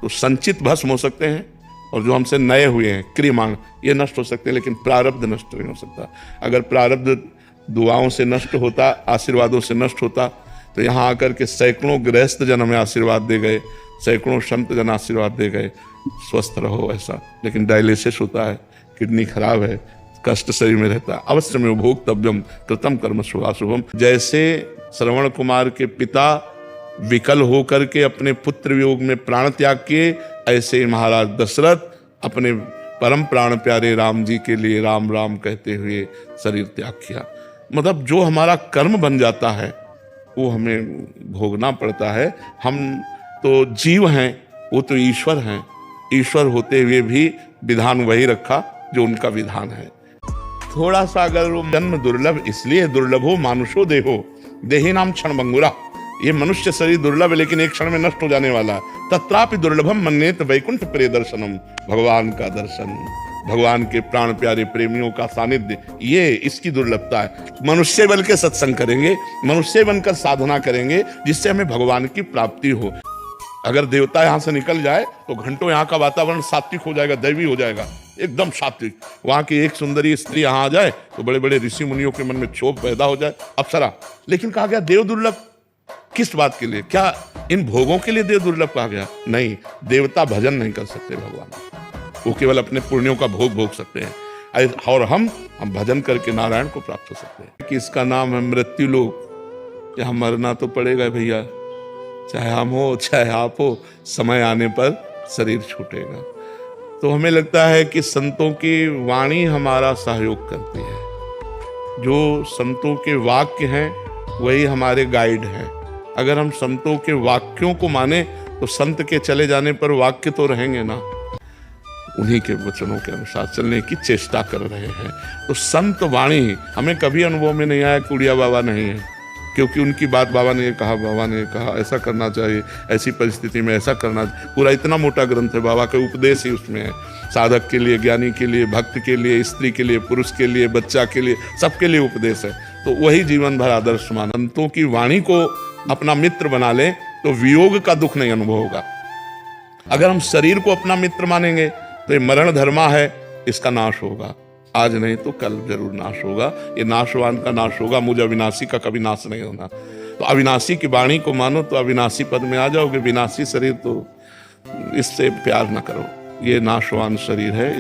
तो संचित भस्म हो सकते हैं और जो हमसे नए हुए हैं क्रियमाण ये नष्ट हो सकते हैं, लेकिन प्रारब्ध नष्ट नहीं हो सकता। अगर प्रारब्ध दुआओं से नष्ट होता, आशीर्वादों से नष्ट होता, तो यहाँ आकर के सैकड़ों गृहस्थ जन हमें आशीर्वाद दे गए, सैकड़ों संत जन आशीर्वाद दे गए, स्वस्थ रहो ऐसा। लेकिन डायलिसिस होता है, किडनी खराब है, कष्ट शरीर में रहता है। अवश्य में भोक्तव्यम कृतम कर्म शुभाशुभम। जैसे श्रवण कुमार के पिता विकल होकर के अपने पुत्र वियोग में प्राण त्याग किए, ऐसे महाराज दशरथ अपने परम प्राण प्यारे राम जी के लिए राम राम कहते हुए शरीर त्याग किया। मतलब जो हमारा कर्म बन जाता है वो हमें भोगना पड़ता है। हम तो जीव हैं, वो तो ईश्वर हैं। ईश्वर होते हुए भी विधान वही रखा जो उनका विधान है। थोड़ा सा अगर वो जन्म दुर्लभ इसलिए दुर्लभ हो, मानुषो देहो देही नाम क्षण भंगुरा। ये मनुष्य शरीर दुर्लभ है, लेकिन एक क्षण में नष्ट हो जाने वाला। तत्रापि दुर्लभम मन्येत वैकुंठ प्रिय दर्शनम। भगवान का दर्शन, भगवान के प्राण प्यारे प्रेमियों का सानिध्य, ये इसकी दुर्लभता है। मनुष्य बन के सत्संग करेंगे, मनुष्य बनकर साधना करेंगे, जिससे हमें भगवान की प्राप्ति हो। अगर देवता यहाँ से निकल जाए तो घंटों यहाँ का वातावरण सात्विक हो जाएगा, दैवी हो जाएगा, एकदम सात्विक। वहाँ की एक सुंदरी स्त्री यहाँ आ जाए तो बड़े बड़े ऋषि मुनियों के मन में क्षोभ पैदा हो जाए, अप्सरा। लेकिन कहा गया देव दुर्लभ किस बात के लिए? क्या इन भोगों के लिए देव दुर्लभ कहा गया? नहीं, देवता भजन नहीं कर सकते भगवान, वो केवल अपने पुण्यों का भोग भोग सकते हैं। और हम भजन करके नारायण को प्राप्त हो सकते हैं। कि इसका नाम है मृत्यु लोक। यहाँ मरना तो पड़ेगा भैया, चाहे हम हो चाहे आप हो, समय आने पर शरीर छूटेगा। तो हमें लगता है कि संतों की वाणी हमारा सहयोग करती है। जो संतों के वाक्य हैं वही हमारे गाइड हैं। अगर हम संतों के वाक्यों को माने तो संत के चले जाने पर वाक्य तो रहेंगे ना, उन्हीं के वचनों के अनुसार चलने की चेष्टा कर रहे हैं। तो संत वाणी हमें कभी अनुभव में नहीं आया कि उड़िया बाबा नहीं है, क्योंकि उनकी बात बाबा ने कहा ऐसा करना चाहिए, ऐसी परिस्थिति में ऐसा करना। पूरा इतना मोटा ग्रंथ है, बाबा का उपदेश ही उसमें है। साधक के लिए, ज्ञानी के लिए, भक्त के लिए, स्त्री के लिए, पुरुष के लिए, बच्चा के लिए, सबके लिए उपदेश है। तो वही जीवन भर आदर्श मान। संतों की वाणी को अपना मित्र बना ले तो वियोग का दुख नहीं अनुभव होगा। अगर हम शरीर को अपना मित्र मानेंगे तो ये मरण धर्मा है, इसका नाश होगा, आज नहीं तो कल जरूर नाश होगा। ये नाशवान का नाश होगा, मुझे अविनाशी का कभी नाश नहीं होना। तो अविनाशी की वाणी को मानो तो अविनाशी पद में आ जाओगे। विनाशी शरीर तो इससे प्यार न करो, ये नाशवान शरीर है।